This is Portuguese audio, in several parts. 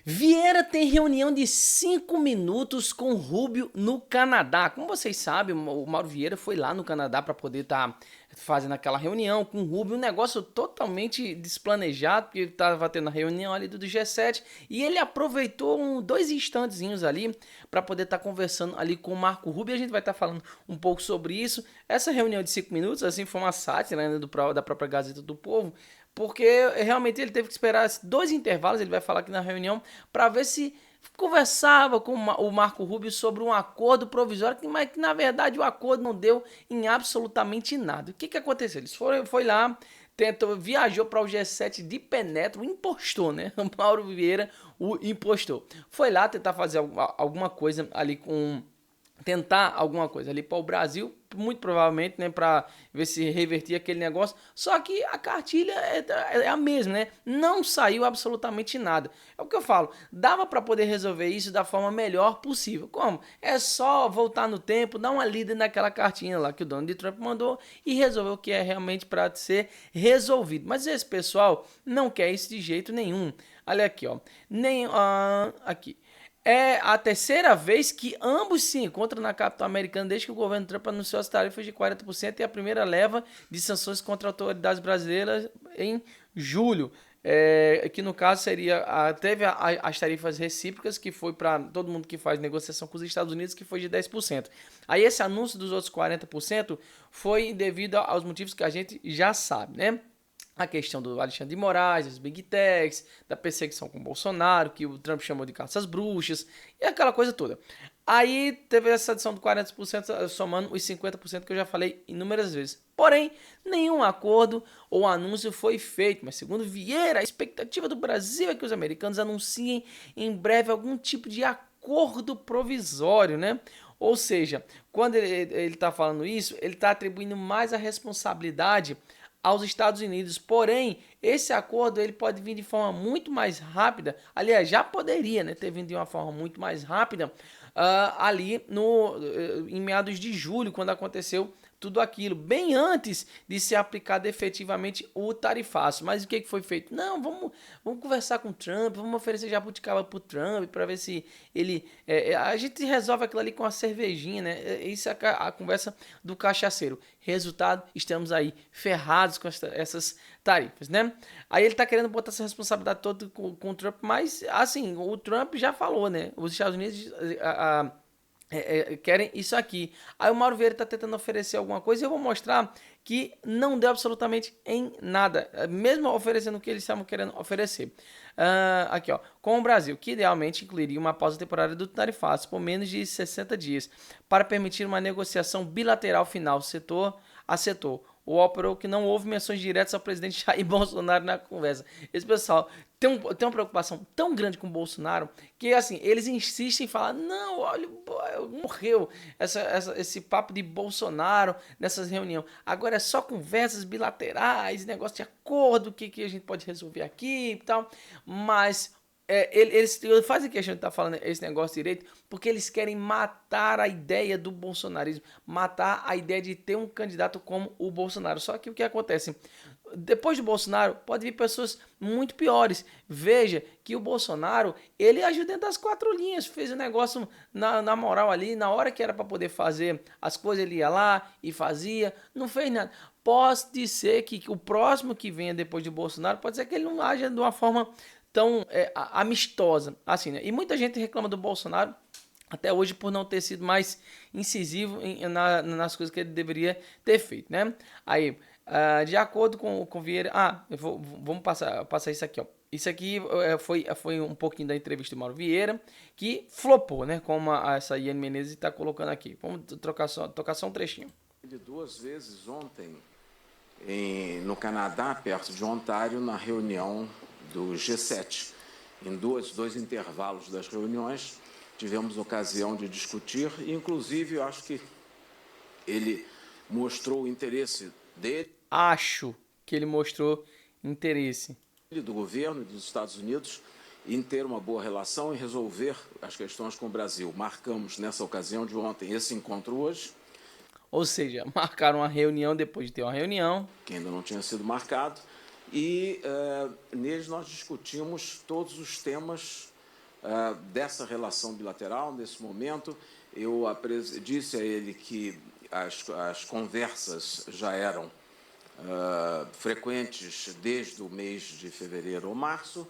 Vieira tem reunião de 5 minutos com Rubio no Canadá. Como vocês sabem, o Mauro Vieira foi lá no Canadá para poder estar fazendo aquela reunião com o Rubio, um negócio totalmente desplanejado, porque estava tendo a reunião ali do G7 e ele aproveitou dois instantezinhos ali para poder estar conversando ali com o Marco Rubio. A gente vai estar falando um pouco sobre isso. Essa reunião de 5 minutos, assim, foi uma sátira, né, da própria Gazeta do Povo, porque realmente ele teve que esperar dois intervalos, ele vai falar aqui na reunião, para ver se conversava com o Marco Rubio sobre um acordo provisório, mas que na verdade o acordo não deu em absolutamente nada. O que aconteceu? Eles foi lá, viajou para o G7 de penetra, o impostor, né? O Mauro Vieira, o impostor. Foi lá tentar fazer alguma coisa ali com tentar alguma coisa ali para o Brasil, muito provavelmente, né, para ver se revertia aquele negócio. Só que a cartilha é a mesma, né? Não saiu absolutamente nada. É o que eu falo, dava para poder resolver isso da forma melhor possível. Como? É só voltar no tempo, dar uma lida naquela cartinha lá que o Donald Trump mandou e resolver o que é realmente para ser resolvido. Mas esse pessoal não quer isso de jeito nenhum. Olha aqui, ó. Aqui. É a terceira vez que ambos se encontram na capital americana desde que o governo Trump anunciou as tarifas de 40% e a primeira leva de sanções contra autoridades brasileiras em julho. Que no caso seria teve as tarifas recíprocas, que foi para todo mundo que faz negociação com os Estados Unidos, que foi de 10%. Aí esse anúncio dos outros 40% foi devido aos motivos que a gente já sabe, né? A questão do Alexandre de Moraes, dos Big Techs, da perseguição com o Bolsonaro, que o Trump chamou de caças bruxas, e aquela coisa toda. Aí teve essa adição do 40%, somando os 50% que eu já falei inúmeras vezes. Porém, nenhum acordo ou anúncio foi feito, mas segundo Vieira, a expectativa do Brasil é que os americanos anunciem em breve algum tipo de acordo provisório, né? Ou seja, quando ele está falando isso, ele está atribuindo mais a responsabilidade aos Estados Unidos. Porém, esse acordo ele pode vir de forma muito mais rápida. Aliás, já poderia, né, ter vindo de uma forma muito mais rápida ali em meados de julho, quando aconteceu tudo aquilo, bem antes de ser aplicado efetivamente o tarifaço. Mas o que foi feito? Não, vamos conversar com o Trump, vamos oferecer jabuticaba para o Trump, para ver se ele... a gente resolve aquilo ali com a cervejinha, né? Isso é a conversa do cachaceiro. Resultado, estamos aí ferrados com essas tarifas, né? Aí ele tá querendo botar essa responsabilidade toda com o Trump, mas, assim, o Trump já falou, né? Os Estados Unidos... querem isso aqui. Aí o Mauro Vieira está tentando oferecer alguma coisa e eu vou mostrar que não deu absolutamente em nada, mesmo oferecendo o que eles estavam querendo oferecer. Aqui, ó, com o Brasil, que idealmente incluiria uma pausa temporária do tarifaço por menos de 60 dias, para permitir uma negociação bilateral final, setor a setor. O operou que não houve menções diretas ao presidente Jair Bolsonaro na conversa. Esse pessoal tem uma preocupação tão grande com o Bolsonaro que, assim, eles insistem em falar: não, olha, morreu esse papo de Bolsonaro nessas reuniões. Agora é só conversas bilaterais, negócio de acordo, o que a gente pode resolver aqui e tal. Mas eles fazem questão de estar falando esse negócio direito porque eles querem matar a ideia do bolsonarismo, matar a ideia de ter um candidato como o Bolsonaro. Só que o que acontece? Depois do Bolsonaro, pode vir pessoas muito piores. Veja que o Bolsonaro, ele agiu dentro das quatro linhas, fez o negócio na moral ali, na hora que era para poder fazer as coisas, ele ia lá e fazia, não fez nada. Pode ser que o próximo que venha depois do Bolsonaro, pode ser que ele não haja de uma forma tão amistosa, assim, né? E muita gente reclama do Bolsonaro até hoje por não ter sido mais incisivo nas coisas que ele deveria ter feito, né? Aí, de acordo com Vieira... vamos passar isso aqui, ó. Isso aqui foi um pouquinho da entrevista do Mauro Vieira, que flopou, né? Como essa Iane Menezes está colocando aqui. Vamos tocar só um trechinho. Ele 2 vezes ontem no Canadá, perto de Ontário, na reunião do G7. Em dois intervalos das reuniões, tivemos ocasião de discutir e, inclusive, eu acho que ele mostrou o interesse dele. Acho que ele mostrou interesse. Do governo e dos Estados Unidos em ter uma boa relação e resolver as questões com o Brasil. Marcamos, nessa ocasião de ontem, esse encontro hoje. Ou seja, marcaram uma reunião depois de ter uma reunião. Que ainda não tinha sido marcado. E neles nós discutimos todos os temas dessa relação bilateral. Nesse momento, eu disse a ele que as conversas já eram frequentes desde o mês de fevereiro ou março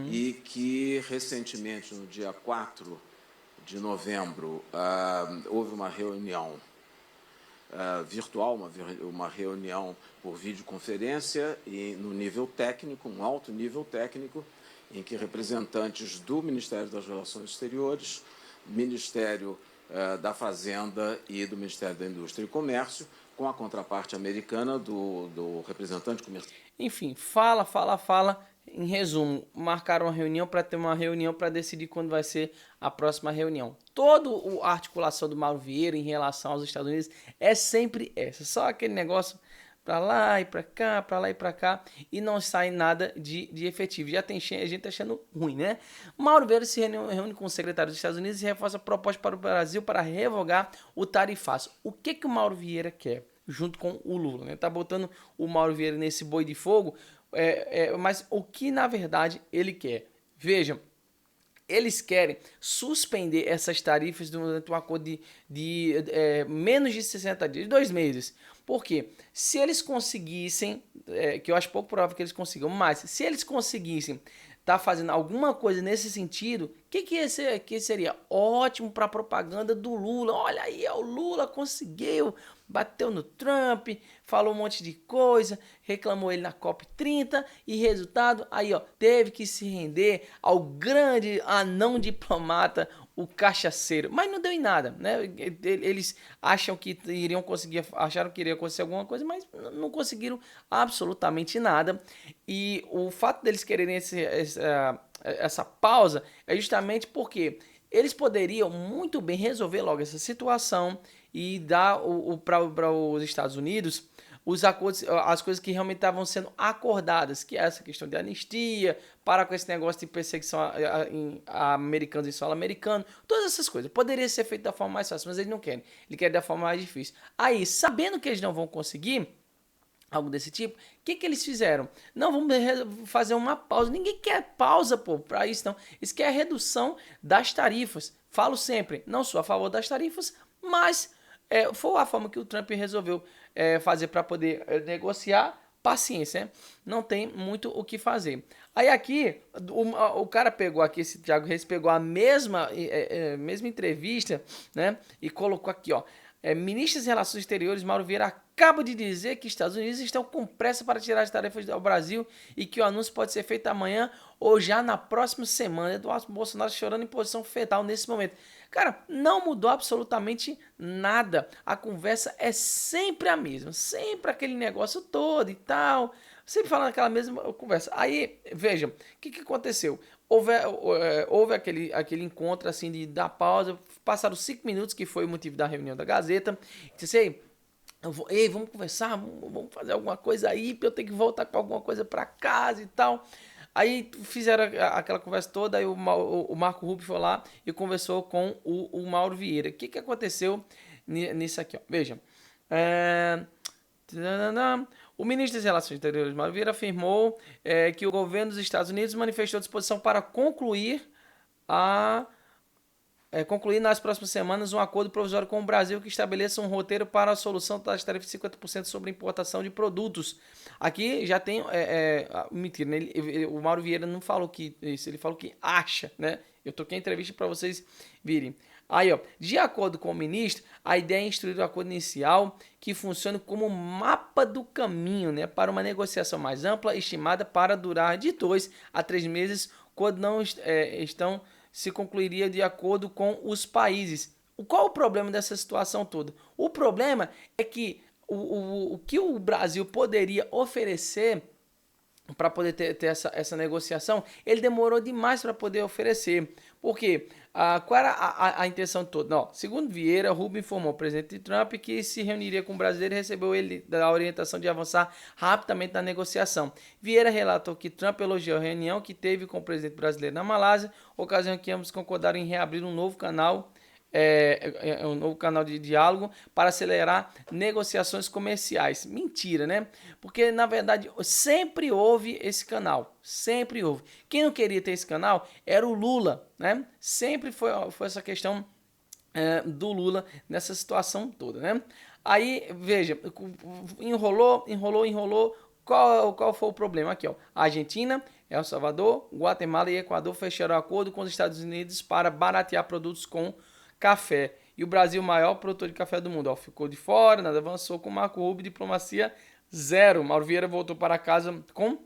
e que, recentemente, no dia 4 de novembro, houve uma reunião virtual, uma reunião por videoconferência e no nível técnico, um alto nível técnico, em que representantes do Ministério das Relações Exteriores, Ministério da Fazenda e do Ministério da Indústria e Comércio, com a contraparte americana do representante comercial. Enfim, fala. Em resumo, marcaram uma reunião para ter uma reunião para decidir quando vai ser a próxima reunião. Toda a articulação do Mauro Vieira em relação aos Estados Unidos é sempre essa. Só aquele negócio para lá e para cá, para lá e para cá, e não sai nada de efetivo. Já tem gente achando ruim, né? Mauro Vieira se reúne com o secretário dos Estados Unidos e reforça a proposta para o Brasil para revogar o tarifaço. O que o Mauro Vieira quer? Junto com o Lula, né? Tá botando o Mauro Vieira nesse boi de fogo, mas o que na verdade ele quer? Vejam, eles querem suspender essas tarifas durante um acordo de menos de 60 dias, 2 meses. Por quê? Se eles conseguissem, que eu acho pouco provável que eles consigam, mas se eles conseguissem estar fazendo alguma coisa nesse sentido, que seria ótimo para a propaganda do Lula. Olha aí, o Lula conseguiu, bateu no Trump, falou um monte de coisa, reclamou ele na COP30 e resultado, aí teve que se render ao grande anão diplomata, o cachaceiro, mas não deu em nada, né? Eles acharam que iria acontecer alguma coisa, mas não conseguiram absolutamente nada. E o fato deles quererem essa pausa é justamente porque eles poderiam muito bem resolver logo essa situação e dar para os Estados Unidos os acordos, as coisas que realmente estavam sendo acordadas, que é essa questão de anistia, parar com esse negócio de perseguição a americanos em solo americano, todas essas coisas. Poderia ser feito da forma mais fácil, mas eles não querem. Eles querem da forma mais difícil. Aí, sabendo que eles não vão conseguir algo desse tipo, o que eles fizeram? Não, vamos fazer uma pausa. Ninguém quer pausa, para isso não. Eles querem a redução das tarifas. Falo sempre, não sou a favor das tarifas, mas foi a forma que o Trump resolveu fazer para poder negociar. Paciência, né? Não tem muito o que fazer. Aí aqui, o cara pegou aqui, esse Thiago Reis pegou a mesma entrevista, né? E colocou aqui, ministro das Relações Exteriores, Mauro Vieira, acaba de dizer que Estados Unidos estão com pressa para tirar as tarefas ao Brasil e que o anúncio pode ser feito amanhã ou já na próxima semana. Eduardo Bolsonaro chorando em posição fetal nesse momento. Cara, não mudou absolutamente nada. A conversa é sempre a mesma, sempre aquele negócio todo e tal, sempre falando aquela mesma conversa. Aí, vejam, o que aconteceu? Houve aquele encontro assim de dar pausa, passaram 5 minutos, que foi o motivo da reunião da Gazeta. Disse aí, vamos conversar, vamos fazer alguma coisa aí, pra eu ter que voltar com alguma coisa para casa e tal. Aí fizeram aquela conversa toda, aí o Marco Rubio foi lá e conversou com o Mauro Vieira. O que aconteceu nisso aqui? Vejam. O ministro das Relações Exteriores, Mauro Vieira, afirmou que o governo dos Estados Unidos manifestou disposição para concluir nas próximas semanas um acordo provisório com o Brasil que estabeleça um roteiro para a solução das tarifas de 50% sobre importação de produtos. Aqui já tem... mentira, né? O Mauro Vieira não falou que isso, ele falou que acha, né? Eu toquei a entrevista para vocês virem. Aí, de acordo com o ministro, a ideia é instruir o acordo inicial que funcione como mapa do caminho, né, para uma negociação mais ampla, estimada para durar de 2 a 3 meses, quando não se concluiria de acordo com os países. Qual o problema dessa situação toda? O problema é que o que o Brasil poderia oferecer para poder ter essa negociação, ele demorou demais para poder oferecer. Por quê? Qual era a intenção toda? Segundo Vieira, Rubio informou o presidente Trump que se reuniria com o brasileiro e recebeu ele da orientação de avançar rapidamente na negociação. Vieira relatou que Trump elogiou a reunião que teve com o presidente brasileiro na Malásia, ocasião em que ambos concordaram em reabrir um novo canal um novo canal de diálogo para acelerar negociações comerciais. Mentira, né? Porque, na verdade, sempre houve esse canal. Sempre houve. Quem não queria ter esse canal era o Lula, né? Sempre foi essa questão do Lula nessa situação toda, né? Aí, veja, enrolou. Qual foi o problema? Aqui, ó. A Argentina, El Salvador, Guatemala e Equador fecharam acordo com os Estados Unidos para baratear produtos com café. E o Brasil, maior produtor de café do mundo, ó, ficou de fora, nada avançou com Marco Rubio, diplomacia zero. Mauro Vieira voltou para casa com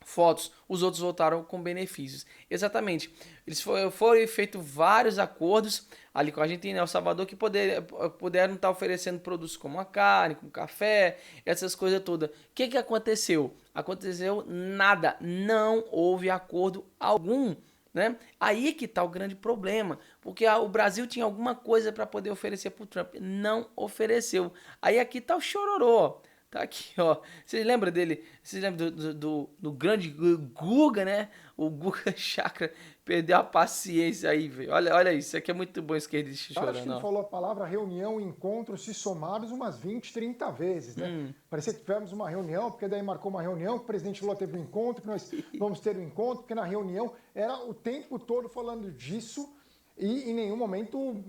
fotos, os outros voltaram com benefícios. Exatamente. Eles foram feitos vários acordos ali com a Argentina e El Salvador que puderam estar oferecendo produtos como a carne, como café, essas coisas todas. O que aconteceu? Aconteceu nada. Não houve acordo algum. Né? Aí que está o grande problema, porque o Brasil tinha alguma coisa para poder oferecer para o Trump, não ofereceu. Aí aqui está o chororô, ó. Tá aqui, ó. Vocês lembram dele? Vocês lembram do grande Guga, né? O Guga Chakra perdeu a paciência aí, velho. Olha isso, isso aqui é muito bom, esquerdista chorando. Acho que ele falou a palavra reunião, encontro, se somados umas 20, 30 vezes, né? Parecia que tivemos uma reunião, porque daí marcou uma reunião, que o presidente Lula teve um encontro, que nós vamos ter um encontro, porque na reunião era o tempo todo falando disso e em nenhum momento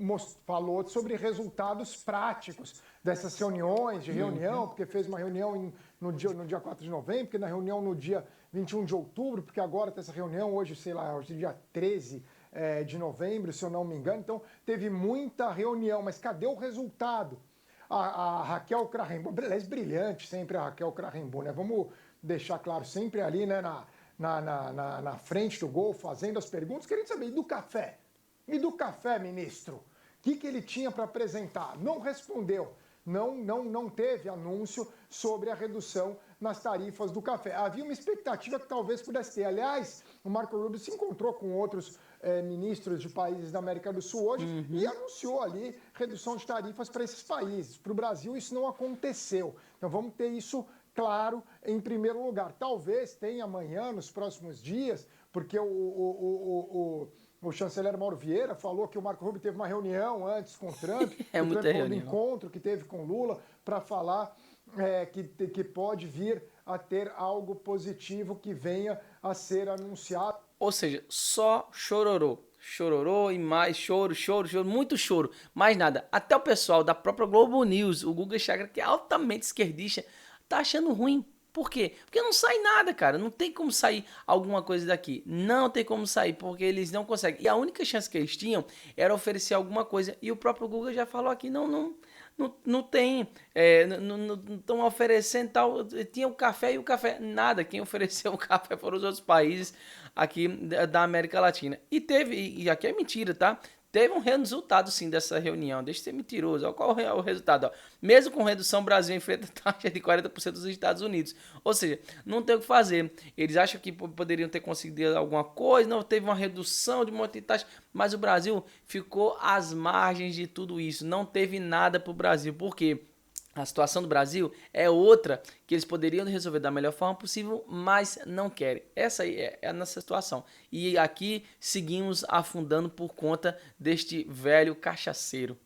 falou sobre resultados práticos dessas reuniões, de reunião, porque fez uma reunião no dia 4 de novembro, porque na reunião no dia 21 de outubro, porque agora tem essa reunião hoje, sei lá, hoje é dia 13 de novembro, se eu não me engano. Então, teve muita reunião, mas cadê o resultado? A Raquel Krahenbuhl, aliás, brilhante sempre a Raquel Krahenbuhl, né? Vamos deixar claro, sempre ali, né, na frente do gol, fazendo as perguntas, querendo saber, e do café? E do café, ministro? O que ele tinha para apresentar? Não respondeu. Não teve anúncio sobre a redução nas tarifas do café. Havia uma expectativa que talvez pudesse ter. Aliás, o Marco Rubio se encontrou com outros ministros de países da América do Sul hoje e anunciou ali redução de tarifas para esses países. Para o Brasil isso não aconteceu. Então vamos ter isso claro em primeiro lugar. Talvez tenha amanhã, nos próximos dias, porque o chanceler Mauro Vieira falou que o Marco Rubio teve uma reunião antes com o Trump, reunião. Do encontro que teve com Lula, para falar que pode vir a ter algo positivo que venha a ser anunciado. Ou seja, só chororô. Chororô e mais choro, muito choro, mais nada. Até o pessoal da própria Globo News, o Guga Chakra, que é altamente esquerdista, tá achando ruim. Por quê? Porque não sai nada, cara. Não tem como sair alguma coisa daqui. Não tem como sair, porque eles não conseguem. E a única chance que eles tinham era oferecer alguma coisa. E o próprio Guga já falou aqui, não tem. Não estão oferecendo tal. Tinha o café e o café. Nada. Quem ofereceu o café foram os outros países aqui da América Latina. E aqui é mentira, tá? Teve um resultado, sim, dessa reunião. Deixa de ser mentiroso. Olha qual é o resultado. Ó. Mesmo com redução, o Brasil enfrenta taxa de 40% dos Estados Unidos. Ou seja, não tem o que fazer. Eles acham que poderiam ter conseguido alguma coisa. Não, teve uma redução de um monte de taxa. Mas o Brasil ficou às margens de tudo isso. Não teve nada para o Brasil. Por quê? A situação do Brasil é outra que eles poderiam resolver da melhor forma possível, mas não querem. Essa aí é a nossa situação. E aqui seguimos afundando por conta deste velho cachaceiro.